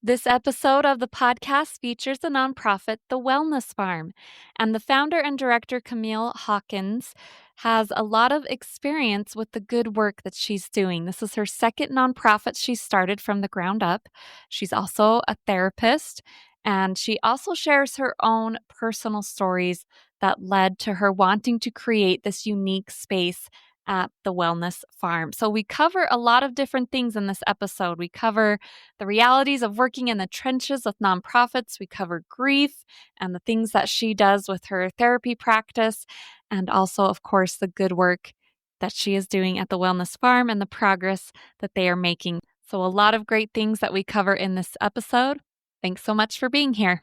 This episode of the podcast features the nonprofit The Wellness Farm, and the founder and director Camille Hawkins has a lot of experience with the good work that she's doing. This is her second nonprofit she started from the ground up. She's also a therapist, and she also shares her own personal stories that led to her wanting to create this unique space at the Wellness Farm. So we cover a lot of different things in this episode. We cover the realities of working in the trenches with nonprofits. We cover grief and the things that she does with her therapy practice, and also, of course, the good work that she is doing at the Wellness Farm and the progress that they are making. So, a lot of great things that we cover in this episode. Thanks so much for being here.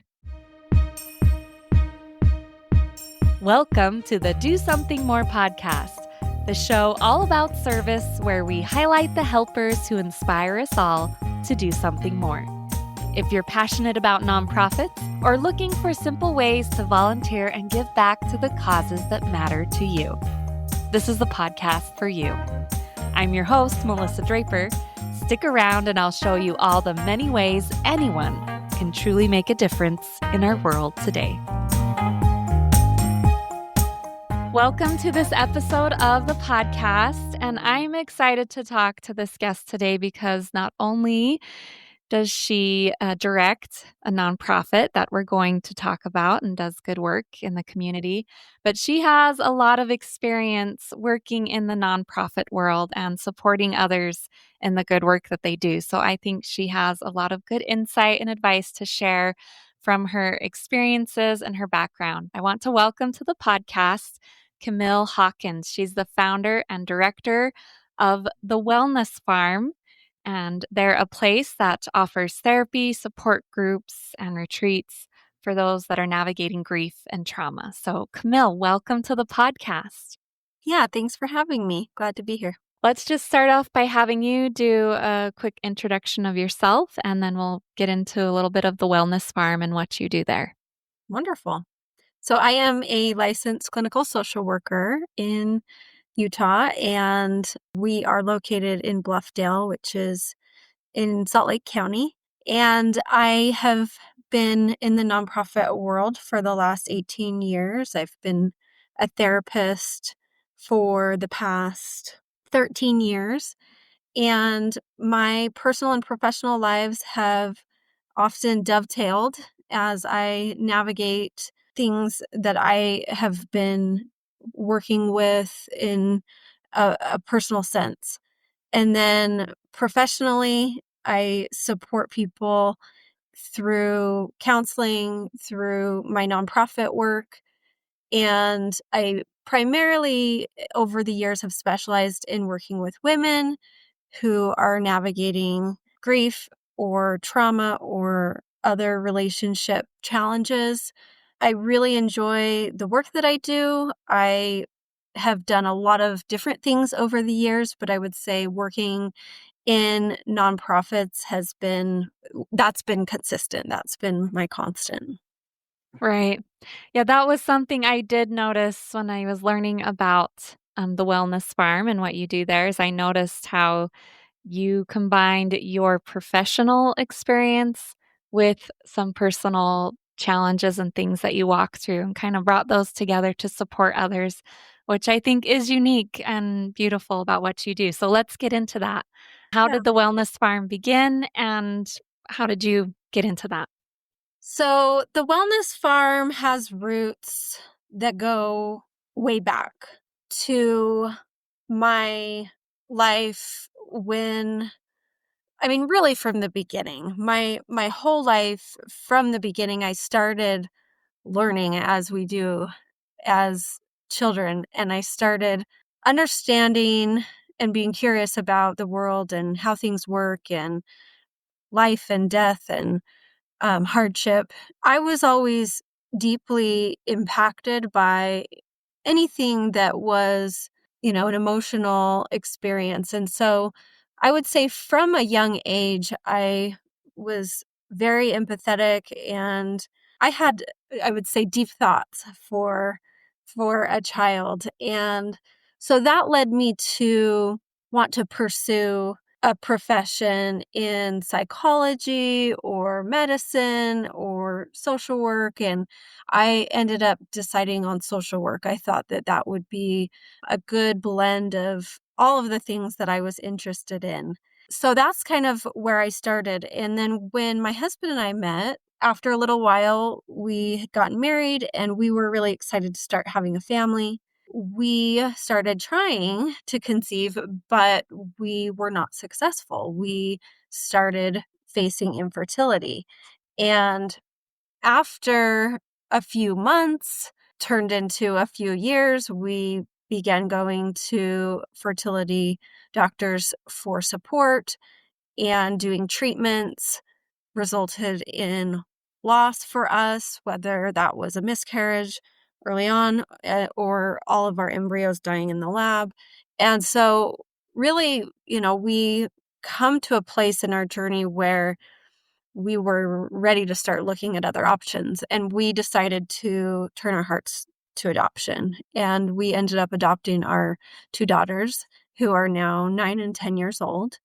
Welcome to the Do Something More podcast, the show all about service where we highlight the helpers who inspire us all to do something more. If you're passionate about nonprofits or looking for simple ways to volunteer and give back to the causes that matter to you, this is the podcast for you. I'm your host, Melissa Draper. Stick around and I'll show you all the many ways anyone can truly make a difference in our world today. Welcome to this episode of the podcast, and I'm excited to talk to this guest today because not only does she direct a nonprofit that we're going to talk about and does good work in the community, but she has a lot of experience working in the nonprofit world and supporting others in the good work that they do. So I think she has a lot of good insight and advice to share from her experiences and her background. I want to welcome to the podcast Camille Hawkins. She's the founder and director of The Wellness Farm, and they're a place that offers therapy, support groups, and retreats for those that are navigating grief and trauma. So, Camille, welcome to the podcast. Yeah, thanks for having me. Glad to be here. Let's just start off by having you do a quick introduction of yourself, and then we'll get into a little bit of The Wellness Farm and what you do there. Wonderful. So I am a licensed clinical social worker in Utah, and we are located in Bluffdale, which is in Salt Lake County. And I have been in the nonprofit world for the last 18 years. I've been a therapist for the past 13 years. And my personal and professional lives have often dovetailed as I navigate things that I have been working with in a personal sense. And then professionally, I support people through counseling, through my nonprofit work. And I primarily, over the years, have specialized in working with women who are navigating grief or trauma or other relationship challenges. I really enjoy the work that I do. I have done a lot of different things over the years, but I would say working in nonprofits that's been consistent. That's been my constant. Right. Yeah, that was something I did notice when I was learning about the Wellness Farm and what you do there. Is I noticed how you combined your professional experience with some personal challenges and things that you walk through and kind of brought those together to support others, which I think is unique and beautiful about what you do. So let's get into that. How Yeah. did the Wellness Farm begin and how did you get into that? So the Wellness Farm has roots that go way back to my life really from the beginning. My whole life from the beginning, I started learning as we do as children, and I started understanding and being curious about the world and how things work and life and death and hardship. I was always deeply impacted by anything that was, an emotional experience. And so I would say from a young age, I was very empathetic and I had, I would say, deep thoughts for a child. And so that led me to want to pursue a profession in psychology or medicine or social work, and I ended up deciding on social work. I thought that that would be a good blend of all of the things that I was interested in. So that's kind of where I started. And then when my husband and I met, after a little while, we had gotten married and we were really excited to start having a family. We started trying to conceive, but we were not successful. We started facing infertility. And after a few months turned into a few years, we began going to fertility doctors for support, and doing treatments resulted in loss for us, whether that was a miscarriage early on or all of our embryos dying in the lab. And so, really, we come to a place in our journey where we were ready to start looking at other options. And we decided to turn our hearts to adoption. And we ended up adopting our two daughters, who are now 9 and 10 years old.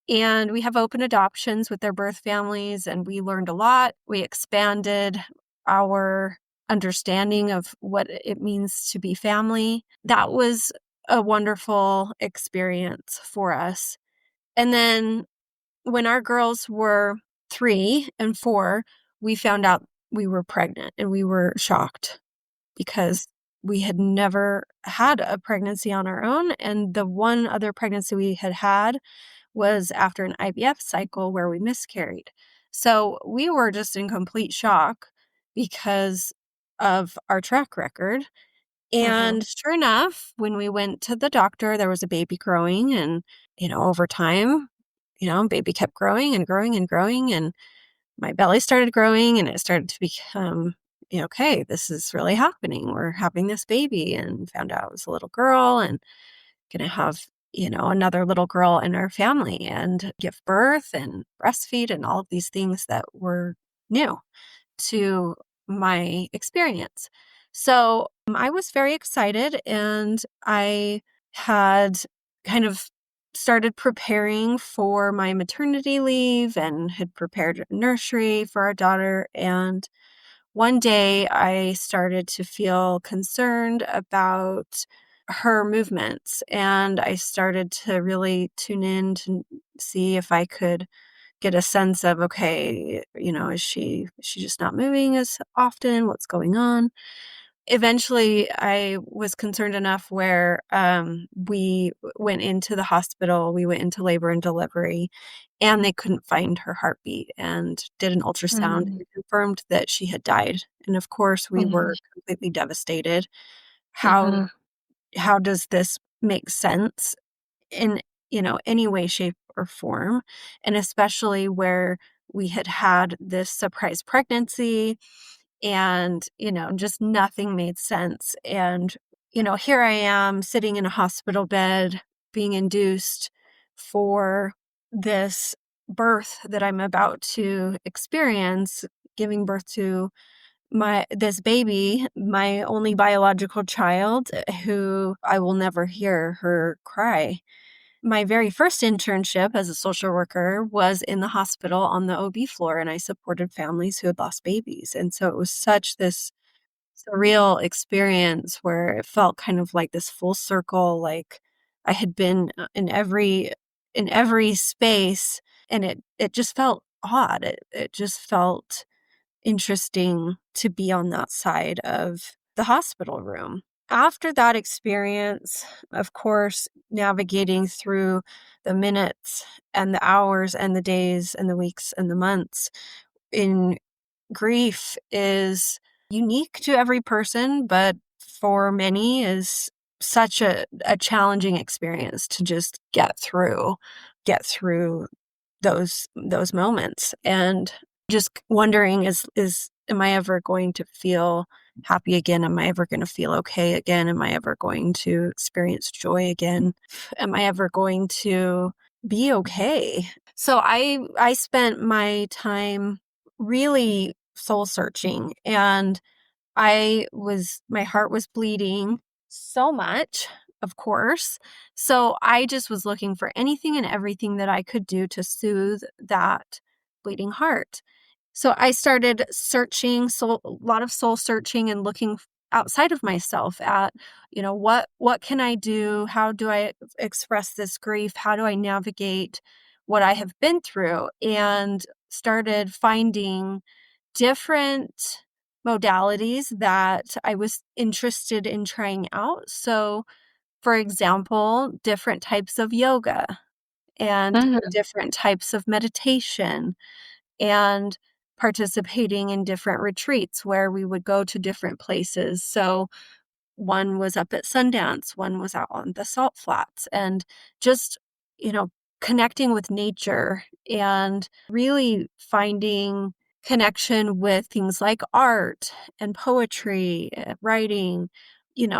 And we have open adoptions with their birth families, and we learned a lot. We expanded our understanding of what it means to be family. That was a wonderful experience for us. And then when our girls were 3 and 4, we found out we were pregnant, and we were shocked because we had never had a pregnancy on our own. And the one other pregnancy we had had was after an IVF cycle where we miscarried. So we were just in complete shock because of our track record. Mm-hmm. And sure enough, when we went to the doctor, there was a baby growing. And, over time, baby kept growing and growing and growing. And my belly started growing, and it started to become, okay, this is really happening. We're having this baby, and found out it was a little girl, and going to have, another little girl in our family, and give birth and breastfeed and all of these things that were new to my experience. So I was very excited, and I had kind of started preparing for my maternity leave and had prepared a nursery for our daughter. And one day I started to feel concerned about her movements, and I started to really tune in to see if I could get a sense of, okay, is she just not moving as often? What's going on? Eventually, I was concerned enough where we went into the hospital. We went into labor and delivery, and they couldn't find her heartbeat, and did an ultrasound and confirmed that she had died. And of course, we were completely devastated. How Mm-hmm. how does this make sense in, any way, shape, or form? And especially where we had had this surprise pregnancy, and, just nothing made sense. And, here I am sitting in a hospital bed being induced for this birth that I'm about to experience, giving birth to this baby, my only biological child, who I will never hear her cry. My very first internship as a social worker was in the hospital on the OB floor, and I supported families who had lost babies. And so it was such this surreal experience where it felt kind of like this full circle, like I had been in every space, and it just felt odd. It just felt interesting to be on that side of the hospital room. After that experience, of course, navigating through the minutes and the hours and the days and the weeks and the months in grief is unique to every person, but for many is such a challenging experience to just get through those moments. And just wondering, is am I ever going to feel happy again? Am I ever going to feel okay again? Am I ever going to experience joy again? Am I ever going to be okay? So I spent my time really soul searching, and my heart was bleeding so much of course. So I just was looking for anything and everything that I could do to soothe that bleeding heart. So I started searching, a lot of soul searching and looking outside of myself at, what can I do? How do I express this grief? How do I navigate what I have been through? And started finding different modalities that I was interested in trying out. So, for example, different types of yoga and Mhm. different types of meditation and participating in different retreats where we would go to different places. So one was up at Sundance, one was out on the Salt Flats, and just, you know, connecting with nature and really finding connection with things like art and poetry, writing,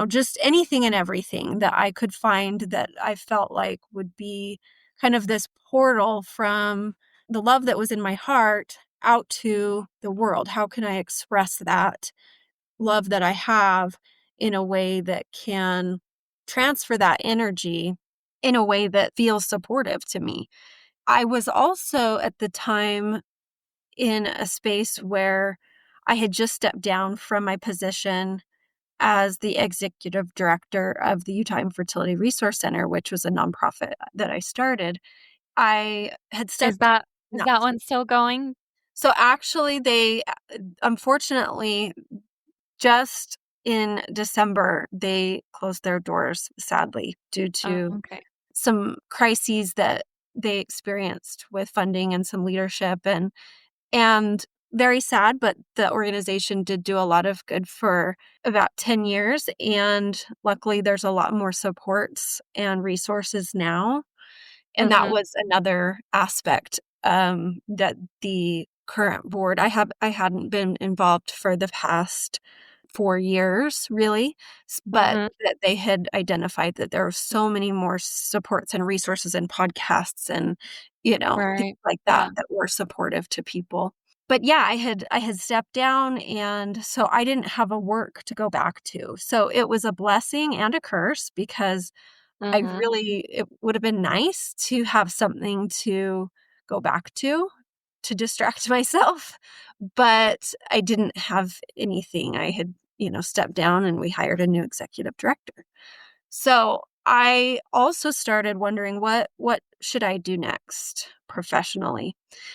just anything and everything that I could find that I felt like would be kind of this portal from the love that was in my heart out to the world. How can I express that love that I have in a way that can transfer that energy in a way that feels supportive to me? I was also at the time in a space where I had just stepped down from my position as the executive director of the Utah Infertility Resource Center, which was a nonprofit that I started. I had Is stepped that is no. that one still going? So actually they unfortunately just in December they closed their doors sadly due Oh, to okay. some crises that they experienced with funding and some leadership and very sad, but the organization did do a lot of good for about 10 years. And luckily, there's a lot more supports and resources now. And that Mhm. was another aspect that the current board, I hadn't been involved for the past 4 years, really, but Mhm. that they had identified that there were so many more supports and resources and podcasts and, things Right. like that Yeah. that were supportive to people. But yeah, I had stepped down and so I didn't have a work to go back to. So it was a blessing and a curse because Mhm. it would have been nice to have something to go back to distract myself, but I didn't have anything. I had, stepped down and we hired a new executive director. So I also started wondering what should I do next professionally?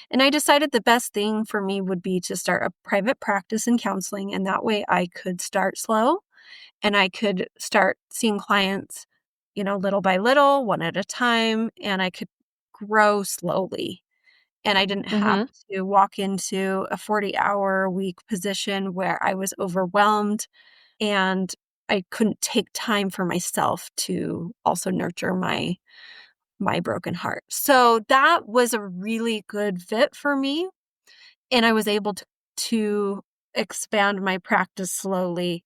And I decided the best thing for me would be to start a private practice in counseling and that way I could start slow and I could start seeing clients, little by little, one at a time, and I could grow slowly. And I didn't have Mhm. to walk into a 40-hour-a-week position where I was overwhelmed and I couldn't take time for myself to also nurture my broken heart. So that was a really good fit for me, and I was able to expand my practice slowly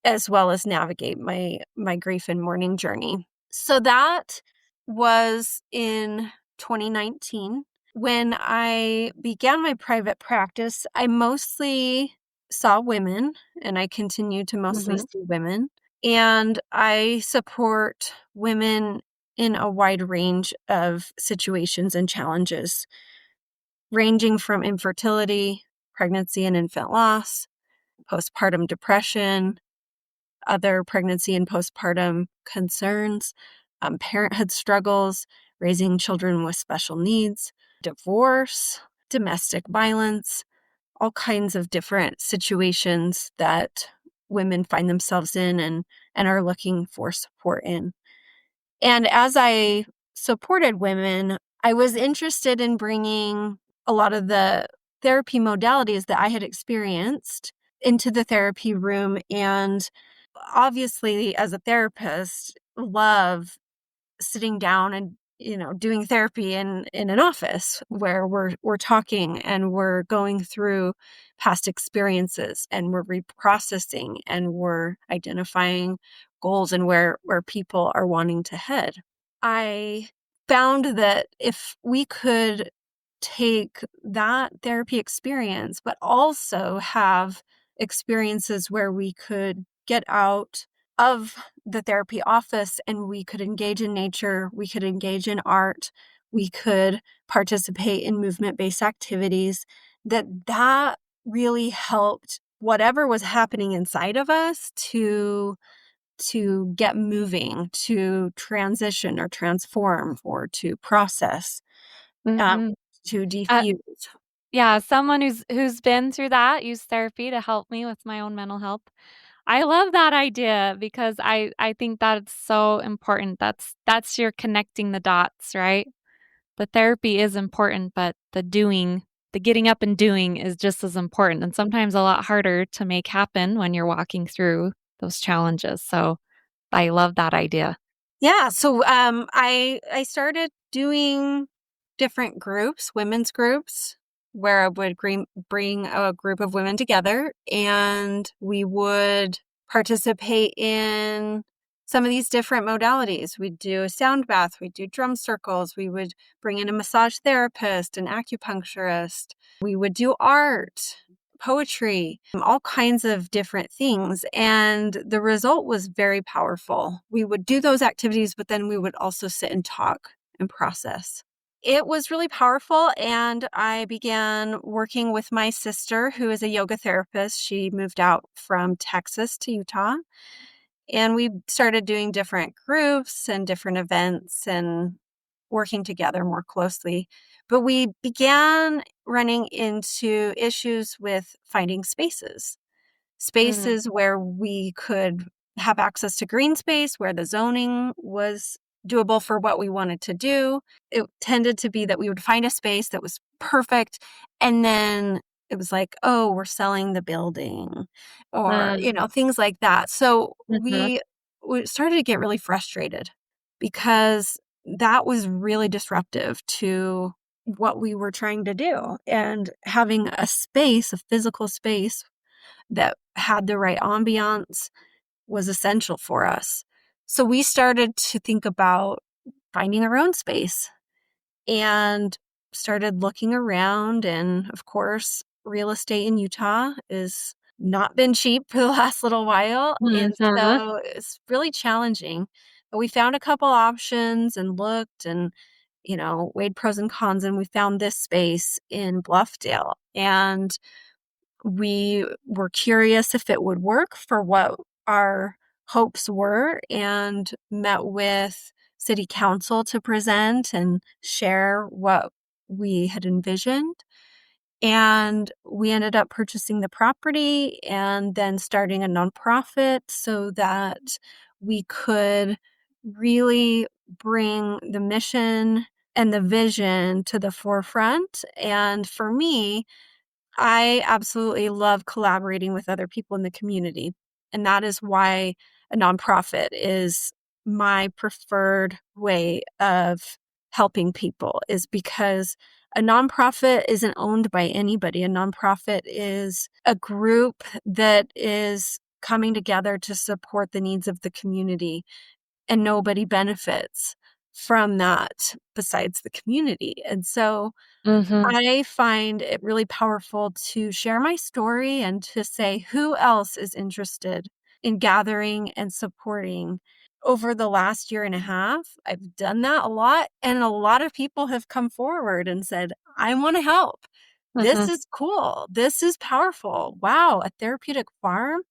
as well as navigate my grief and mourning journey. So that was in 2019. When I began my private practice, I mostly saw women and I continue to mostly Mhm. see women. And I support women in a wide range of situations and challenges, ranging from infertility, pregnancy and infant loss, postpartum depression, other pregnancy and postpartum concerns, parenthood struggles, raising children with special needs, divorce, domestic violence, all kinds of different situations that women find themselves in and are looking for support in. And as I supported women, I was interested in bringing a lot of the therapy modalities that I had experienced into the therapy room and obviously as a therapist love sitting down and doing therapy in an office where we're talking and we're going through past experiences and we're reprocessing and we're identifying goals and where people are wanting to head. I found that if we could take that therapy experience but also have experiences where we could get out of the therapy office, and we could engage in nature, we could engage in art, we could participate in movement-based activities, that really helped whatever was happening inside of us to get moving, to transition or transform or to process, um, Mhm. to Uh, defuse. yeah, someone who's been through that, used therapy to help me with my own mental health. I love that idea because I think that it's so important. That's your connecting the dots, right? The therapy is important, but the getting up and doing is just as important and sometimes a lot harder to make happen when you're walking through those challenges. So I love that idea. Yeah, so I started doing different groups, women's groups, where I would bring a group of women together, and we would participate in some of these different modalities. We'd do a sound bath, we'd do drum circles, we would bring in a massage therapist, an acupuncturist, we would do art, poetry, all kinds of different things. And the result was very powerful. We would do those activities, but then we would also sit and talk and process. It was really powerful. And I began working with my sister, who is a yoga therapist. She moved out from Texas to Utah. And we started doing different groups and different events and working together more closely. But we began running into issues with finding Mm, spaces where we could have access to green space, where the zoning was doable for what we wanted to do. It tended to be that we would find a space that was perfect, and then it was like, oh, we're selling the building, or, mm, things like that. So mhm, we started to get really frustrated because that was really disruptive to what we were trying to do. And having a space, a physical space that had the right ambiance was essential for us. So we started to think about finding our own space and started looking around. And of course, real estate in Utah is not been cheap for the last little while. And mhm, so it's really challenging. But we found a couple options and looked and, weighed pros and cons. And we found this space in Bluffdale. And we were curious if it would work for what our hopes were, and met with city council to present and share what we had envisioned. And we ended up purchasing the property and then starting a nonprofit so that we could really bring the mission and the vision to the forefront. And for me, I absolutely love collaborating with other people in the community. And that is why a nonprofit is my preferred way of helping people, is because a nonprofit isn't owned by anybody. A nonprofit is a group that is coming together to support the needs of the community, and nobody benefits from that besides the community. And so mhm, I find it really powerful to share my story and to say who else is interested in gathering and supporting. Over the last year and a half, I've done that a lot, and a lot of people have come forward and said, I want to help. This mhm, is cool. This is powerful. Wow, a therapeutic farm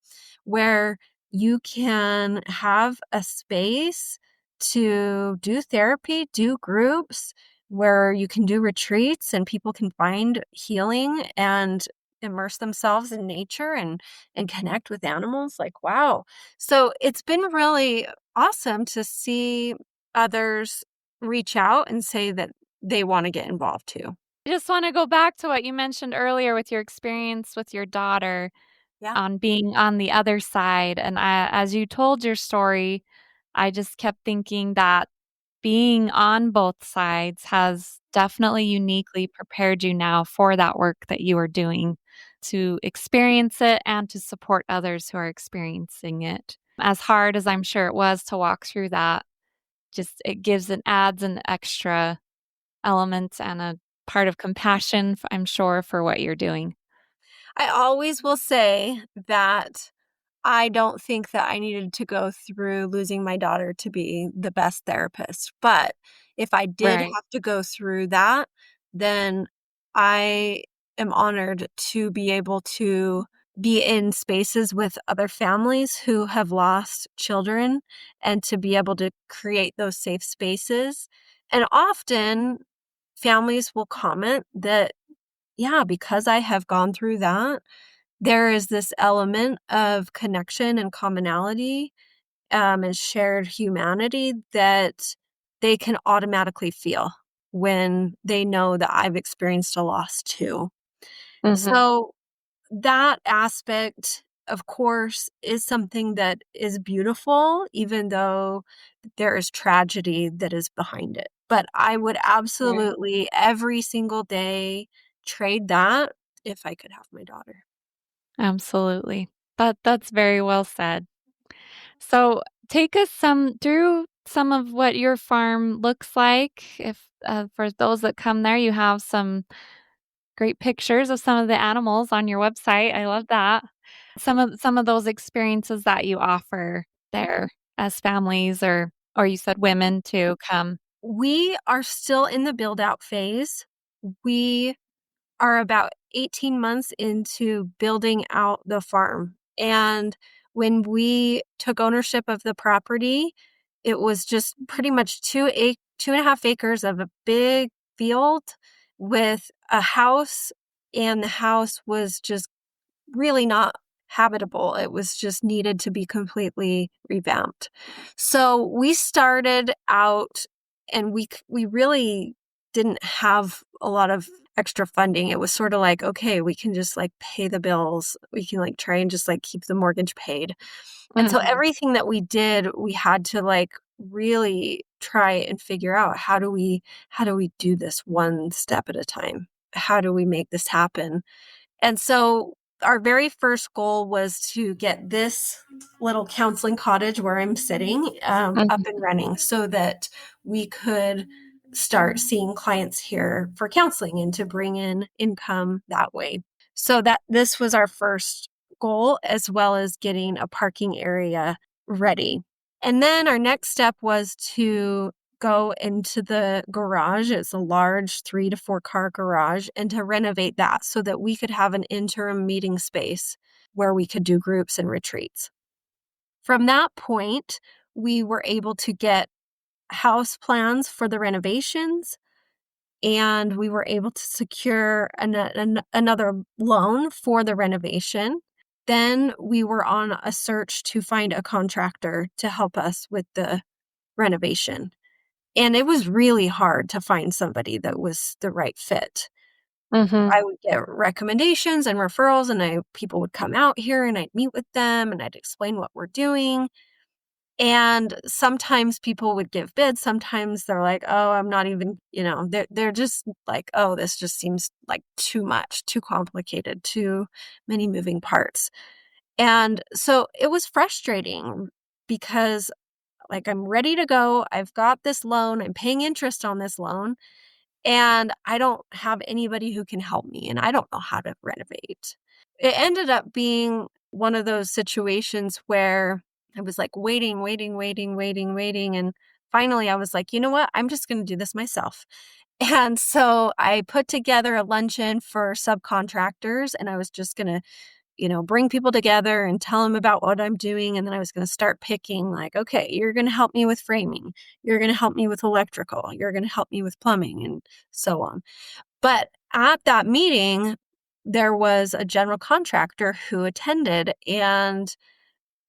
where you can have a space to do therapy, do groups, where you can do retreats and people can find healing and immerse themselves in nature and connect with animals. Like, wow. So it's been really awesome to see others reach out and say that they want to get involved too. I just wanna go back to what you mentioned earlier with your experience with your daughter Yeah. on being on the other side, and as you told your story, I just kept thinking that being on both sides has definitely uniquely prepared you now for that work that you are doing, to experience it and to support others who are experiencing it. As hard as I'm sure it was to walk through that, just it gives and adds an extra element and a part of compassion, I'm sure, for what you're doing. I always will say that I don't think that I needed to go through losing my daughter to be the best therapist. But if I did Right. have to go through that, then I am honored to be able to be in spaces with other families who have lost children and to be able to create those safe spaces. And often families will comment that, yeah, because I have gone through that, there is this element of connection and commonality, and shared humanity that they can automatically feel when they know that I've experienced a loss too. Mhm. So that aspect, of course, is something that is beautiful, even though there is tragedy that is behind it. But I would Right. absolutely every single day trade that if I could have my daughter. Absolutely. That's very well said. So, take us through some of what your farm looks like. If for those that come there, you have some great pictures of some of the animals on your website. I love that. Some of those experiences that you offer there as families or you said women to come. We are still in the build out phase. We are about 18 months into building out the farm. And when we took ownership of the property, it was just pretty much 2.5 acres of a big field with a house, and the house was just really not habitable. It was just needed to be completely revamped. So we started out, and we really didn't have a lot of extra funding. It was sort of like, okay, we can just like pay the bills. We can like try and just like keep the mortgage paid. And so Mhm. everything that we did, we had to like really try and figure out how do we do this one step at a time? How do we make this happen? And so our very first goal was to get this little counseling cottage where I'm sitting, up Mhm. and running so that we could start seeing clients here for counseling and to bring in income that way. So that this was our first goal, as well as getting a parking area ready. And then our next step was to go into the garage. It's a large 3 to 4 car garage, and to renovate that so that we could have an interim meeting space where we could do groups and retreats. From that point, we were able to get house plans for the renovations, and we were able to secure another loan for the renovation. Then we were on a search to find a contractor to help us with the renovation. And it was really hard to find somebody that was the right fit. Mhm. I would get recommendations and referrals, and people would come out here, and I'd meet with them, and I'd explain what we're doing. And sometimes people would give bids. Sometimes they're like, "Oh, I'm not even," they're just like, "Oh, this just seems like too much, too complicated, too many moving parts." And so it was frustrating because, like, I'm ready to go. I've got this loan. I'm paying interest on this loan, and I don't have anybody who can help me, and I don't know how to renovate. It ended up being one of those situations where I was like waiting, waiting, waiting, waiting, waiting. And finally, I was like, you know what? I'm just going to do this myself. And so I put together a luncheon for subcontractors, and I was just going to bring people together and tell them about what I'm doing. And then I was going to start picking, like, okay, you're going to help me with framing. You're going to help me with electrical. You're going to help me with plumbing, and so on. But at that meeting, there was a general contractor who attended, and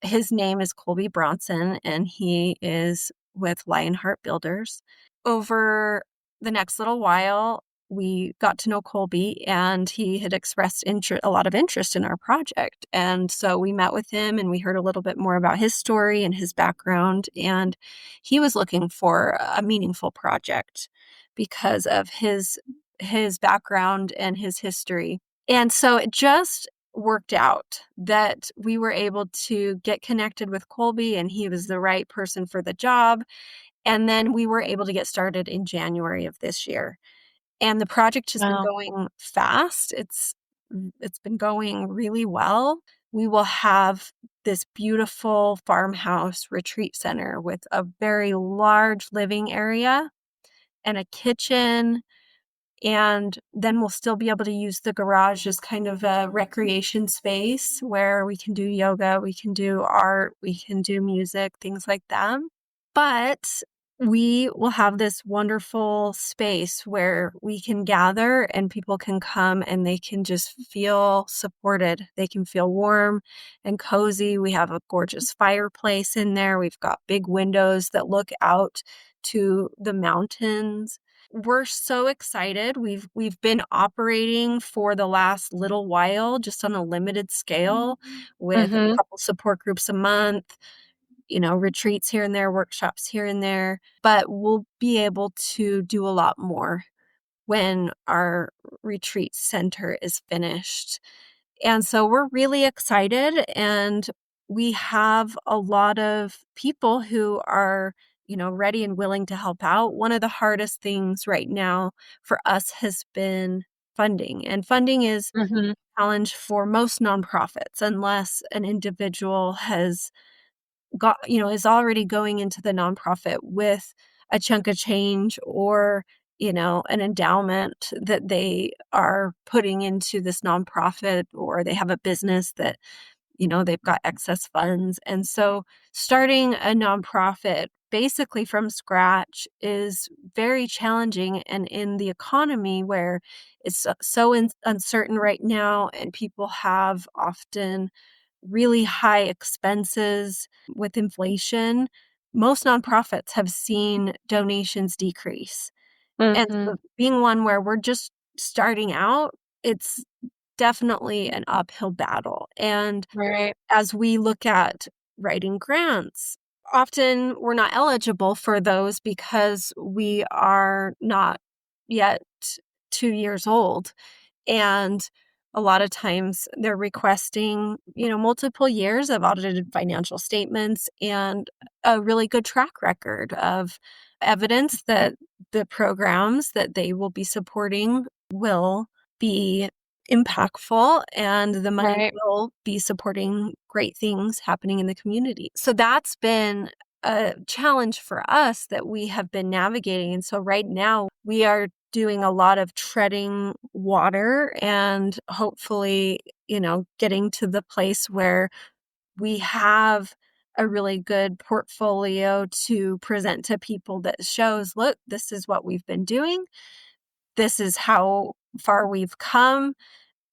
his name is Colby Bronson, and he is with Lionheart Builders. Over the next little while, we got to know Colby, and he had expressed a lot of interest in our project. And so we met with him, and we heard a little bit more about his story and his background. And he was looking for a meaningful project because of his background and his history. And so it just worked out that we were able to get connected with Colby, and he was the right person for the job. And then we were able to get started in January of this year. And the project has been Wow. going fast. It's been going really well. we will have this beautiful farmhouse retreat center with a very large living area and a kitchen. And then we'll still be able to use the garage as kind of a recreation space where we can do yoga, we can do art, we can do music, things like that. But we will have this wonderful space where we can gather and people can come and they can just feel supported. They can feel warm and cozy. We have a gorgeous fireplace in there. We've got big windows that look out to the mountains. We're so excited. We've been operating for the last little while just on a limited scale with a Mhm. couple support groups a month, retreats here and there, workshops here and there, but we'll be able to do a lot more when our retreat center is finished. And so we're really excited, and we have a lot of people who are, ready and willing to help out. One of the hardest things right now for us has been funding, and funding is Mhm. a challenge for most nonprofits unless an individual has got, is already going into the nonprofit with a chunk of change or, an endowment that they are putting into this nonprofit, or they have a business that, they've got excess funds. And so starting a nonprofit basically from scratch is very challenging. And in the economy where it's so uncertain right now, and people have often really high expenses with inflation, most nonprofits have seen donations decrease. And Mhm. so being one where we're just starting out, it's definitely an uphill battle. And Right. as we look at writing grants, often we're not eligible for those because we are not yet 2 years old. And a lot of times they're requesting, multiple years of audited financial statements and a really good track record of evidence that the programs that they will be supporting will be impactful and the money Right. will be supporting great things happening in the community. So that's been a challenge for us that we have been navigating. And so right now we are doing a lot of treading water and hopefully, getting to the place where we have a really good portfolio to present to people that shows, look, this is what we've been doing. This is how far we've come.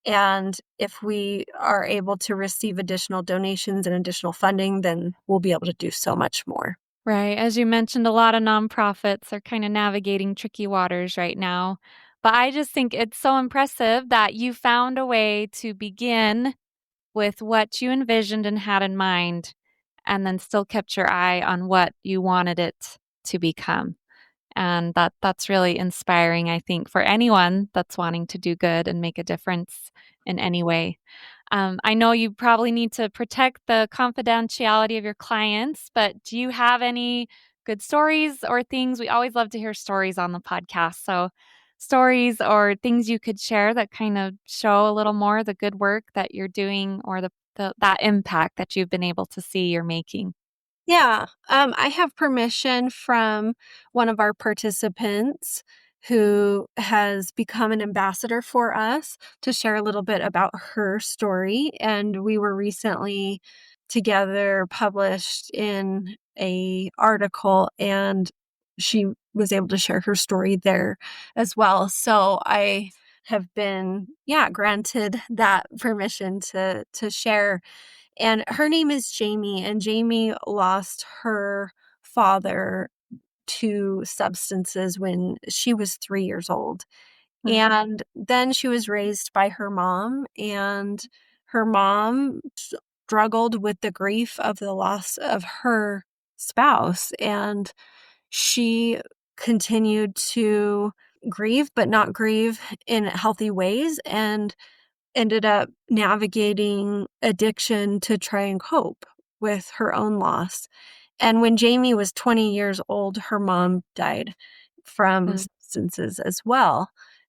And if we are able to receive additional donations and additional funding, then we'll be able to do so much more. Right. As you mentioned, a lot of nonprofits are kind of navigating tricky waters right now. But I just think it's so impressive that you found a way to begin with what you envisioned and had in mind, and then still kept your eye on what you wanted it to become. And that's really inspiring, I think, for anyone that's wanting to do good and make a difference in any way. I know you probably need to protect the confidentiality of your clients, but do you have any good stories or things? We always love to hear stories on the podcast. So, stories or things you could share that kind of show a little more the good work that you're doing, or the that impact that you've been able to see you're making. Yeah, I have permission from one of our participants who has become an ambassador for us to share a little bit about her story. And we were recently together published in a article, and she was able to share her story there as well. So I have been, granted that permission to share. And her name is Jamie, and Jamie lost her father to substances when she was 3 years old. Mm. And then she was raised by her mom, and her mom struggled with the grief of the loss of her spouse. And she continued to grieve, but not grieve in healthy ways. And ended up navigating addiction to try and cope with her own loss. And when Jamie was 20 years old, her mom died from Mm. substances as well.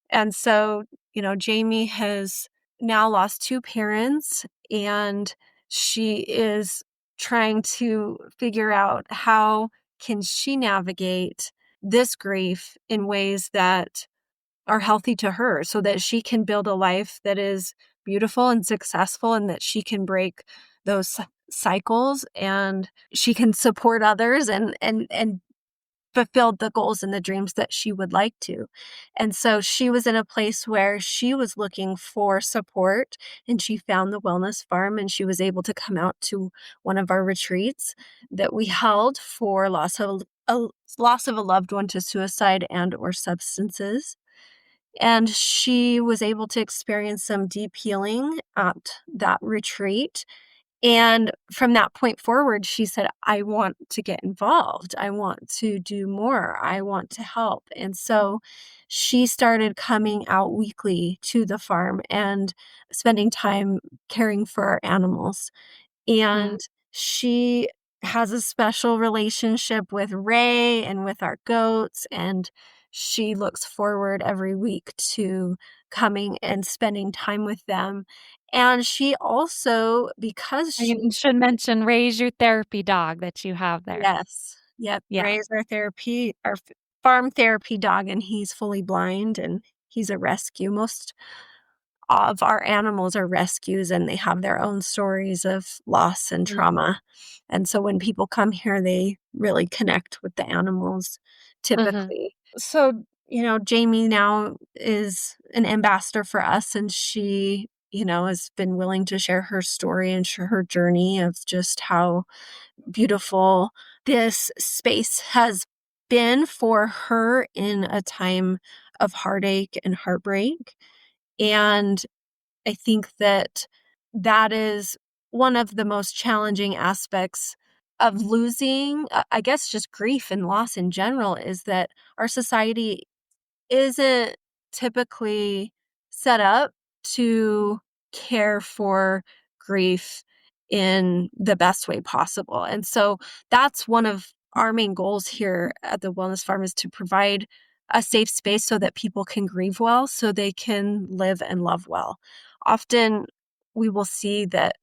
And so, Jamie has now lost two parents, and she is trying to figure out how can she navigate this grief in ways that are healthy to her so that she can build a life that is beautiful and successful, and that she can break those cycles, and she can support others and fulfilled the goals and the dreams that she would like to. And so she was in a place where she was looking for support, and she found the Wellness Farm, and she was able to come out to one of our retreats that we held for loss of a loved one to suicide and or substances. And she was able to experience some deep healing at that retreat. And from that point forward, she said, I want to get involved. I want to do more. I want to help. And so she started coming out weekly to the farm and spending time caring for our animals. Mm. And she has a special relationship with Ray and with our goats. And she looks forward every week to coming and spending time with them. And she also, because she, I should mention Ray's your therapy dog that you have there. yes, yep, Yeah. Ray is our farm therapy dog, and he's fully blind, and he's a rescue. Most of our animals are rescues, and they have their own stories of loss and Mm. trauma. And so when people come here, they really connect with the animals Mhm. typically. So, Jamie now is an ambassador for us, and she, has been willing to share her story and share her journey of just how beautiful this space has been for her in a time of heartache and heartbreak. And I think that that is one of the most challenging aspects of losing, I guess, just grief and loss in general, is that our society isn't typically set up to care for grief in the best way possible. And so that's one of our main goals here at the Wellness Farm, is to provide a safe space so that people can grieve well, so they can live and love well. Often we will see that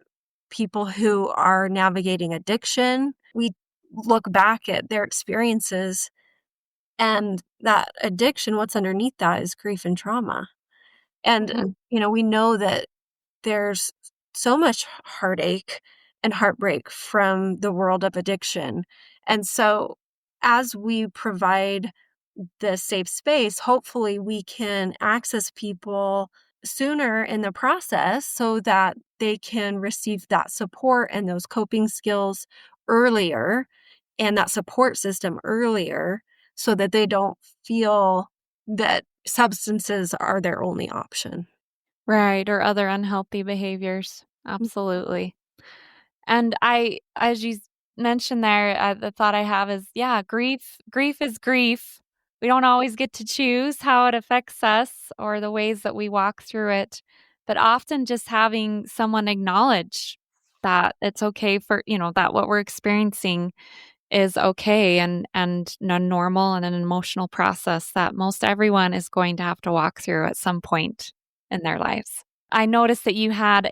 people who are navigating addiction, we look back at their experiences, and that addiction, what's underneath that is grief and trauma. And, Mhm. we know that there's so much heartache and heartbreak from the world of addiction. And so as we provide the safe space, hopefully we can access people sooner in the process so that they can receive that support and those coping skills earlier, and that support system earlier, so that they don't feel that substances are their only option. Right, or other unhealthy behaviors. Absolutely. And as you mentioned there, the thought I have is, yeah, grief is grief. We don't always get to choose how it affects us or the ways that we walk through it, but often just having someone acknowledge that it's okay for, that what we're experiencing is okay and a normal and an emotional process that most everyone is going to have to walk through at some point in their lives. I noticed that you had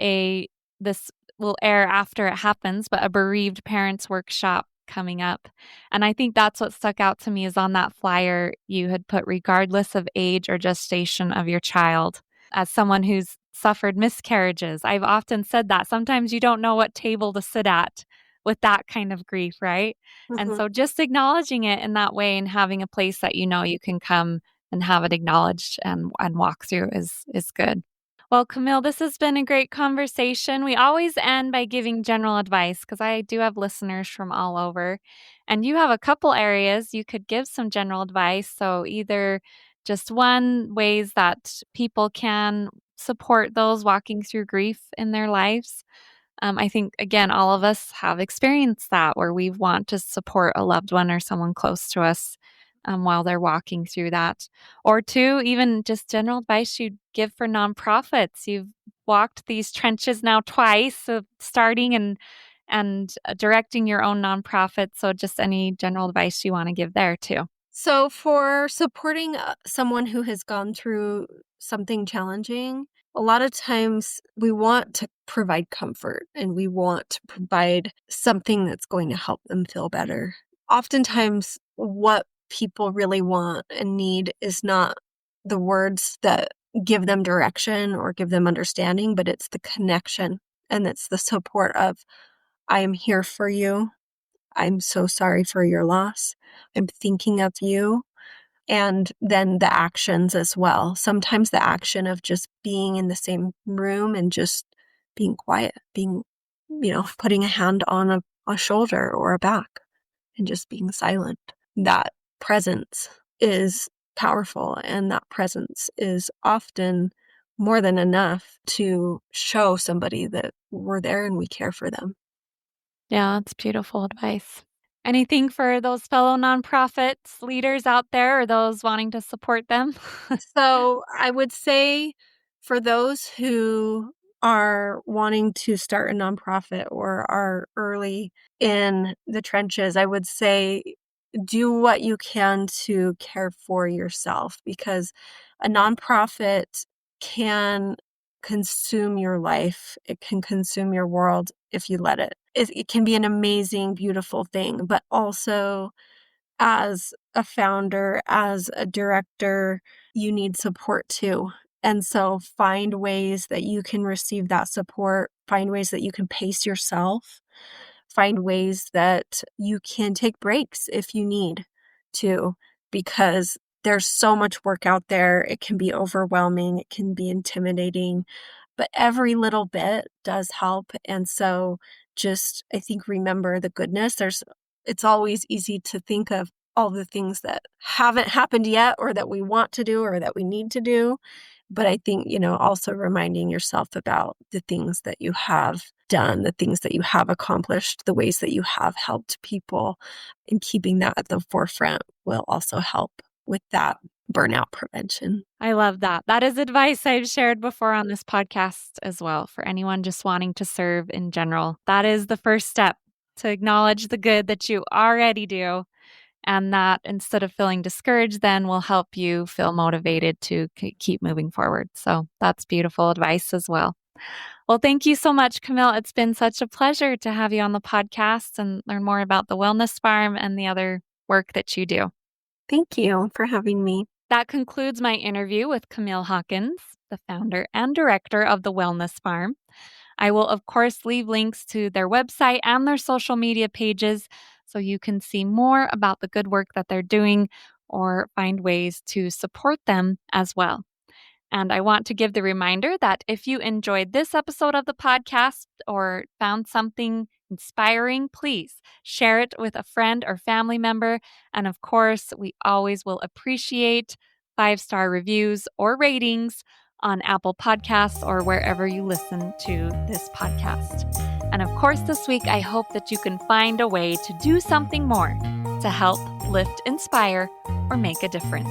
this will air after it happens, but a bereaved parents workshop coming up. And I think that's what stuck out to me is on that flyer you had put regardless of age or gestation of your child. As someone who's suffered miscarriages, I've often said that sometimes you don't know what table to sit at with that kind of grief, right? And Mhm. so just acknowledging it in that way and having a place that you can come and have it acknowledged and walk through is good. Well, Camille, this has been a great conversation. We always end by giving general advice because I do have listeners from all over. And you have a couple areas you could give some general advice. So, either just one, ways that people can support those walking through grief in their lives. I think, again, all of us have experienced that where we want to support a loved one or someone close to us while they're walking through that. Or two, even just general advice you'd give for nonprofits. You've walked these trenches now twice, of starting and directing your own nonprofit. So, just any general advice you want to give there too. So for supporting someone who has gone through something challenging, A lot of times we want to provide comfort and we want to provide something that's going to help them feel better. Oftentimes, what people really want and need is not the words that give them direction or give them understanding, but it's the connection and it's the support of, I am here for you. I'm so sorry for your loss. I'm thinking of you. And then the actions as well. Sometimes the action of just being in the same room and just being quiet, putting a hand on a shoulder or a back and just being silent. That presence is powerful, and that presence is often more than enough to show somebody that we're there and we care for them. Yeah, that's beautiful advice. Anything for those fellow nonprofits leaders out there or those wanting to support them? So I would say for those who are wanting to start a nonprofit or are early in the trenches, I would say do what you can to care for yourself, because a nonprofit can consume your life. It can consume your world if you let it. It can be an amazing, beautiful thing, but also as a founder, as a director, you need support too. And so find ways that you can receive that support, find ways that you can pace yourself, find ways that you can take breaks if you need to, because there's so much work out there. It can be overwhelming, it can be intimidating, but every little bit does help. And so just, I think, remember the goodness. It's always easy to think of all the things that haven't happened yet or that we want to do or that we need to do. But I think, also reminding yourself about the things that you have done, the things that you have accomplished, the ways that you have helped people, and keeping that at the forefront will also help with that burnout prevention. I love that. That is advice I've shared before on this podcast as well for anyone just wanting to serve in general. That is the first step, to acknowledge the good that you already do. And that, instead of feeling discouraged, then will help you feel motivated to keep moving forward. So that's beautiful advice as well. Well, thank you so much, Camille. It's been such a pleasure to have you on the podcast and learn more about the Wellness Farm and the other work that you do. Thank you for having me. That concludes my interview with Camille Hawkins, the founder and director of the Wellness Farm. I will, of course, leave links to their website and their social media pages so you can see more about the good work that they're doing or find ways to support them as well. And I want to give the reminder that if you enjoyed this episode of the podcast or found something inspiring, please share it with a friend or family member. And of course, we always will appreciate 5-star reviews or ratings on Apple Podcasts or wherever you listen to this podcast. And of course, this week, I hope that you can find a way to do something more to help lift, inspire, or make a difference.